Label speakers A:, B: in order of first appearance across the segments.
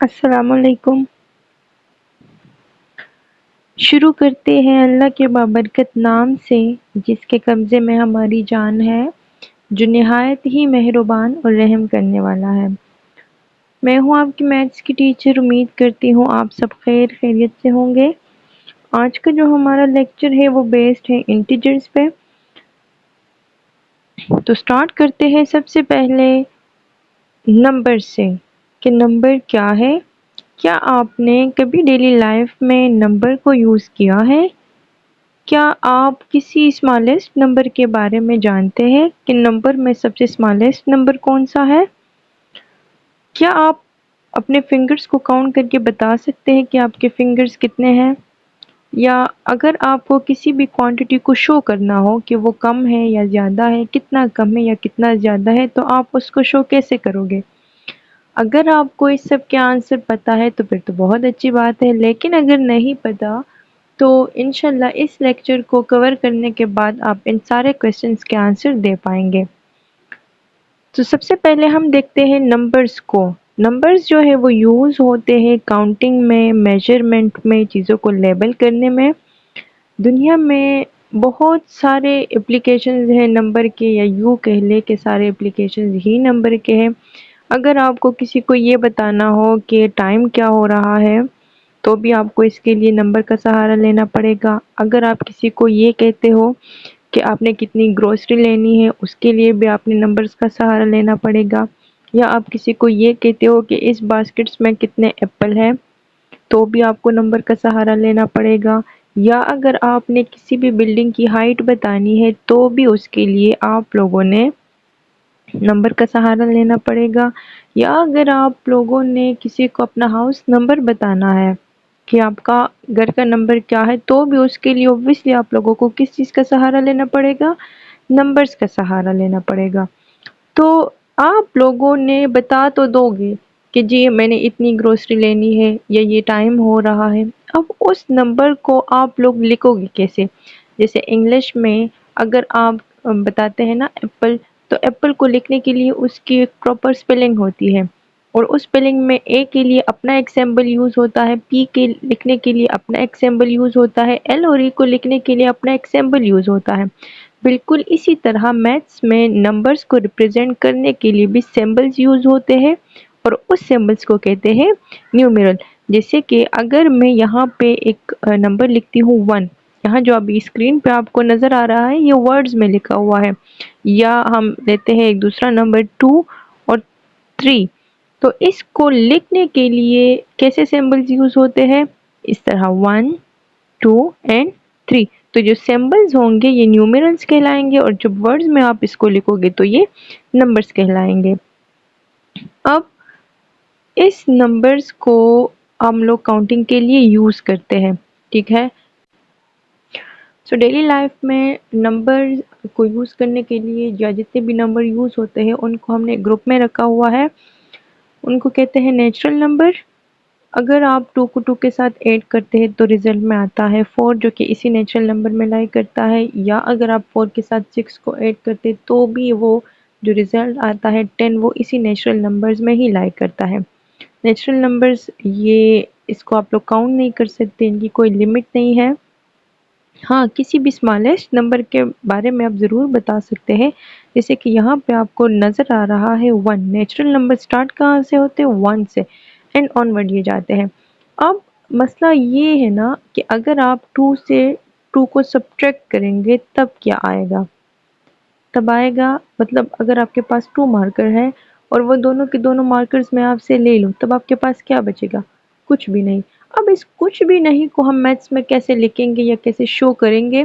A: अस्सलामुअलैकुम। शुरू करते हैं अल्लाह के बाबरकत नाम से, जिसके कब्ज़े में हमारी जान है, जो निहायत ही मेहरबान और रहम करने वाला है। मैं हूँ आपकी मैथ्स की टीचर। उम्मीद करती हूँ आप सब खैरियत से होंगे। आज का जो हमारा लेक्चर है वो बेस्ड है इंटीजर्स पे। तो स्टार्ट करते हैं सबसे पहले नंबर से कि नंबर क्या है। क्या आपने कभी डेली लाइफ में नंबर को यूज़ किया है? क्या आप किसी स्मॉलेस्ट नंबर के बारे में जानते हैं कि नंबर में सबसे स्मॉलेस्ट नंबर कौन सा है? क्या आप अपने फिंगर्स को काउंट करके बता सकते हैं कि आपके फिंगर्स कितने हैं? या अगर आपको किसी भी क्वांटिटी को शो करना हो कि वो कम है या ज़्यादा है, कितना कम है या कितना ज़्यादा है, तो आप उसको शो कैसे करोगे? अगर आपको इस सब के आंसर पता है तो फिर तो बहुत अच्छी बात है, लेकिन अगर नहीं पता तो इंशाल्लाह इस लेक्चर को कवर करने के बाद आप इन सारे क्वेश्चंस के आंसर दे पाएंगे। तो सबसे पहले हम देखते हैं नंबर्स को। नंबर्स जो है वो यूज़ होते हैं काउंटिंग में, मेजरमेंट में, चीज़ों को लेबल करने में। दुनिया में बहुत सारे एप्लीकेशंस हैं नंबर के, या यूँ कह ले कि सारे एप्लीकेशंस ही नंबर के हैं। अगर आपको किसी को ये बताना हो कि टाइम क्या हो रहा है, तो भी आपको इसके लिए नंबर का सहारा लेना पड़ेगा। अगर आप किसी को ये कहते हो कि आपने कितनी ग्रोसरी लेनी है, उसके लिए भी आपने नंबर्स का सहारा लेना पड़ेगा। या आप किसी को ये कहते हो कि इस बास्केट्स में कितने एप्पल हैं, तो भी आपको नंबर का सहारा लेना पड़ेगा। या अगर आपने किसी भी बिल्डिंग की हाइट बतानी है, तो भी उसके लिए आप लोगों ने नंबर का सहारा लेना पड़ेगा। या अगर आप लोगों ने किसी को अपना हाउस नंबर बताना है कि आपका घर का नंबर क्या है, तो भी उसके लिए ऑब्वियसली आप लोगों को किस चीज़ का सहारा लेना पड़ेगा? नंबर्स का सहारा लेना पड़ेगा। तो आप लोगों ने बता तो दोगे कि जी मैंने इतनी ग्रोसरी लेनी है या ये टाइम हो रहा है। अब उस नंबर को आप लोग लिखोगे कैसे? जैसे इंग्लिश में अगर आप बताते हैं ना एप्पल, तो एप्पल को लिखने के लिए उसकी एक प्रॉपर स्पेलिंग होती है, और उस स्पेलिंग में ए के लिए अपना एक सिंबल यूज़ होता है, पी के लिखने के लिए अपना एक सिंबल यूज़ होता है, एल और ई को लिखने के लिए अपना एक सिंबल यूज़ होता है। बिल्कुल इसी तरह मैथ्स में नंबर्स को रिप्रेजेंट करने के लिए भी सिंबल्स यूज़ होते हैं, और उस सिंबल्स को कहते हैं न्यूमेरल। जैसे कि अगर मैं यहाँ पे एक नंबर लिखती हूँ 1, यहाँ जो अभी स्क्रीन पे आपको नज़र आ रहा है ये वर्ड्स में लिखा हुआ है। या हम लेते हैं एक दूसरा नंबर 2 और 3, तो इसको लिखने के लिए कैसे सिंबल्स यूज़ होते हैं? इस तरह 1, 2 एंड 3। तो जो सिंबल्स होंगे ये न्यूमेरल्स कहलाएंगे, और जब वर्ड्स में आप इसको लिखोगे तो ये नंबर्स कहलाएंगे। अब इस नंबर्स को हम लोग काउंटिंग के लिए यूज़ करते हैं, ठीक है। सो डेली लाइफ में नंबर को यूज़ करने के लिए, या जितने भी नंबर यूज़ होते हैं उनको हमने ग्रुप में रखा हुआ है, उनको कहते हैं नेचुरल नंबर। अगर आप 2 को 2 के साथ ऐड करते हैं तो रिजल्ट में आता है 4, जो कि इसी नेचुरल नंबर में लाई करता है। या अगर आप 4 के साथ 6 को ऐड करते हैं तो भी वो जो रिजल्ट आता है 10, वो इसी नेचुरल नंबर्स में ही लाई करता है। नेचुरल नंबर्स ये इसको आप लोग काउंट नहीं कर सकते, इनकी कोई लिमिट नहीं है। हाँ, किसी भी स्मॉलेस्ट नंबर के बारे में आप ज़रूर बता सकते हैं। जैसे कि यहाँ पे आपको नज़र आ रहा है 1। नेचुरल नंबर स्टार्ट कहाँ से होते हैं? 1 से, एंड ऑनवर्ड ये जाते हैं। अब मसला ये है ना कि अगर आप 2 से 2 को सब्ट्रैक्ट करेंगे तब क्या आएगा? तब आएगा, मतलब अगर आपके पास 2 मार्कर है और वो दोनों के दोनों मार्कर्स मैं आपसे ले लूँ, तब आपके पास क्या बचेगा? कुछ भी नहीं। अब इस कुछ भी नहीं को हम मैथ्स में कैसे लिखेंगे या कैसे शो करेंगे?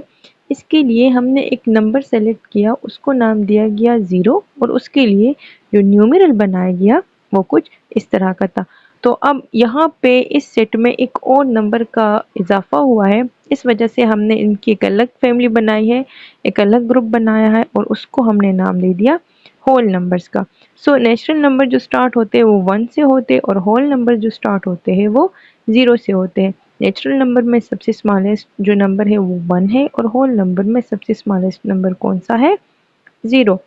A: इसके लिए हमने एक नंबर सेलेक्ट किया, उसको नाम दिया गया 0, और उसके लिए जो न्यूमेरल बनाया गया वो कुछ इस तरह का था। तो अब यहाँ पे इस सेट में एक और नंबर का इजाफा हुआ है, इस वजह से हमने इनकी एक अलग फैमिली बनाई है, एक अलग ग्रुप बनाया है, और उसको हमने नाम दे दिया होल नंबर्स का। सो नेचुरल नंबर जो स्टार्ट होते हैं वो 1 से होते हैं, और होल नंबर जो स्टार्ट होते हैं वो 0 से होते हैं। नेचुरल नंबर में सबसे स्मॉलेस्ट जो नंबर है वो 1 है, और होल नंबर में सबसे स्मॉलेस्ट नंबर कौन सा है? 0।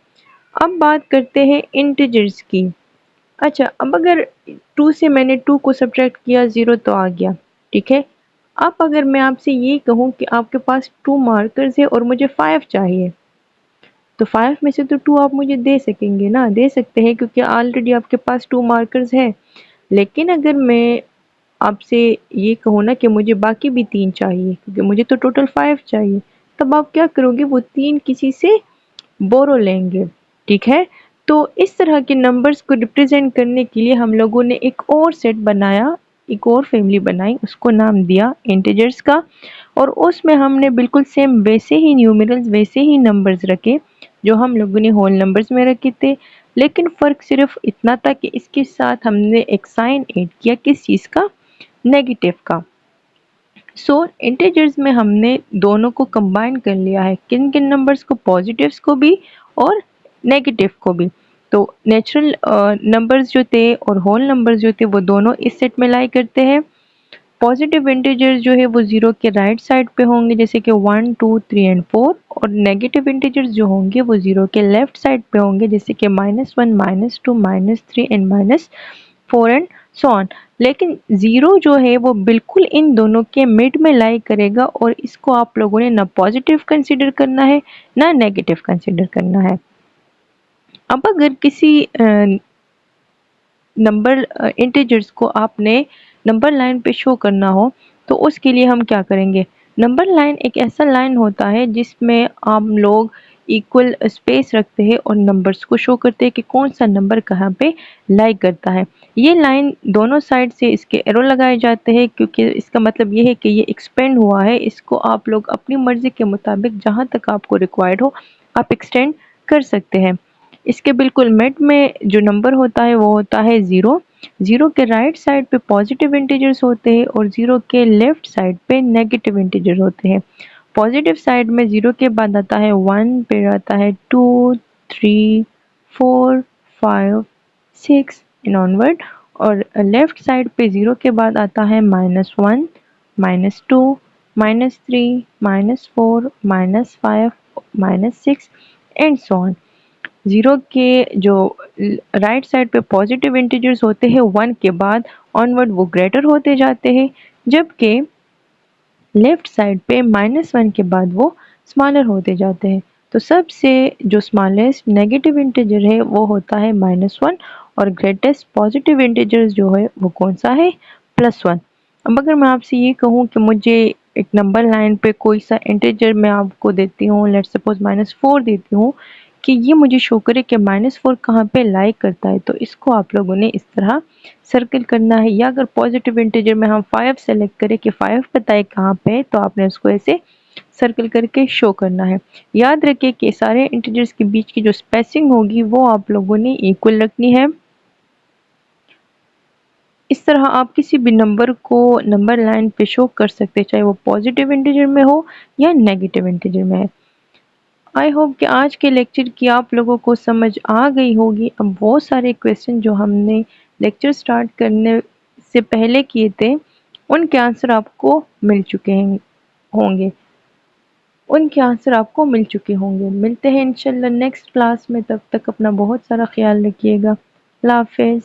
A: अब बात करते हैं इंटीजर्स की। अच्छा, अब अगर 2 से मैंने 2 को सब्ट्रैक्ट किया 0 तो आ गया, ठीक है। अब अगर मैं आपसे ये कहूँ कि आपके पास 2 मार्कर्स है और मुझे 5 चाहिए, तो 5 में से तो 2 आप मुझे दे सकेंगे ना? दे सकते हैं क्योंकि ऑलरेडी आपके पास 2 मार्कर्स है। लेकिन अगर मैं आपसे ये कहूँ ना कि मुझे बाकी भी 3 चाहिए क्योंकि मुझे तो टोटल 5 चाहिए, तब आप क्या करोगे? वो 3 किसी से बोरो लेंगे, ठीक है। तो इस तरह के नंबर्स को रिप्रेजेंट करने के लिए हम लोगों ने एक और सेट बनाया, एक और फैमिली बनाई, उसको नाम दिया इंटीजर्स का। और उसमें हमने बिल्कुल सेम वैसे ही न्यूमेरल्स, वैसे ही नंबर्स रखे जो हम लोगों ने होल नंबर्स में रखे थे। लेकिन फ़र्क सिर्फ इतना था कि इसके साथ हमने एक साइन ऐड किया, किस चीज़ का? नेगेटिव का। सो इंटीजर्स में हमने दोनों को कंबाइन कर लिया है, किन किन नंबर्स को? पॉजिटिव्स को भी और नेगेटिव को भी। तो नेचुरल नंबर्स जो थे और होल नंबर्स जो थे वो दोनों इस सेट में लाई करते हैं। पॉजिटिव इंटीजर्स जो है वो जीरो के राइट साइड पे होंगे जैसे कि 1 2 3 एंड 4, और नेगेटिव इंटीजर्स जो होंगे वो जीरो के लेफ्ट साइड पे होंगे जैसे कि -1 -2 -3 एंड -4 एंड सो ऑन। लेकिन ज़ीरो जो है वो बिल्कुल इन दोनों के मिड में लाई करेगा और इसको आप लोगों ने ना पॉजिटिव कंसीडर करना है ना नेगेटिव कंसीडर करना है। अब अगर किसी नंबर इंटीजर्स को आपने नंबर लाइन पे शो करना हो तो उसके लिए हम क्या करेंगे? नंबर लाइन एक ऐसा लाइन होता है जिसमें हम लोग इक्वल स्पेस रखते हैं और नंबर्स को शो करते हैं कि कौन सा नंबर कहाँ पे लाई करता है। ये लाइन दोनों साइड से इसके एरो लगाए जाते हैं क्योंकि इसका मतलब ये है कि ये एक्सपेंड हुआ है। इसको आप लोग अपनी मर्जी के मुताबिक जहाँ तक आपको रिक्वायर्ड हो आप एक्सटेंड कर सकते हैं। इसके बिल्कुल मिड में जो नंबर होता है वो होता है ज़ीरो। ज़ीरो के राइट साइड पे पॉजिटिव इंटीजर्स होते हैं और ज़ीरो के लेफ्ट साइड पे नेगेटिव इंटीजर होते हैं। पॉजिटिव साइड में ज़ीरो के बाद आता है 1, फिर आता है 2 3 4 5 6 एंड ऑनवर्ड। और लेफ्ट साइड पे ज़ीरो के बाद आता है -1 -2 -3 -4 -5 -6 एंड सो ऑन। ज़ीरो के जो राइट साइड पे पॉजिटिव इंटीजर्स होते हैं 1 के बाद ऑनवर्ड वो ग्रेटर होते जाते हैं, जबकि लेफ्ट साइड पे -1 के बाद वो स्मॉलर होते जाते हैं। तो सबसे जो स्मॉलेस्ट नेगेटिव इंटीजर है वो होता है -1 और ग्रेटेस्ट पॉजिटिव इंटीजर जो है वो कौन सा है? +1। अब अगर मैं आपसे ये कहूँ कि मुझे एक नंबर लाइन पे कोई सा इंटीजर मैं आपको देती हूँ, लेट्स सपोज -4 देती हूँ कि ये मुझे शो करे कि -4 कहाँ पे लाई करता है, तो इसको आप लोगों ने इस तरह सर्कल करना है। या अगर पॉजिटिव इंटीजर में हम 5 सेलेक्ट करें कि 5 पता है कहाँ पे है, तो आपने उसको ऐसे सर्कल करके शो करना है। याद रखिए कि सारे इंटीजर्स के बीच की जो स्पेसिंग होगी वो आप लोगों ने इक्वल रखनी है। इस तरह आप किसी भी नंबर को नंबर लाइन पे शो कर सकते हैं, चाहे वो पॉजिटिव इंटीजर में हो या नेगेटिव इंटीजर में है। आई होप कि आज के लेक्चर की आप लोगों को समझ आ गई होगी। अब बहुत सारे क्वेश्चन जो हमने लेक्चर स्टार्ट करने से पहले किए थे उनके आंसर आपको मिल चुके होंगे। उनके आंसर आपको मिल चुके होंगे। मिलते हैं इंशाल्लाह नेक्स्ट क्लास में, तब तक अपना बहुत सारा ख्याल रखिएगा। अल्लाह हाफ़िज़।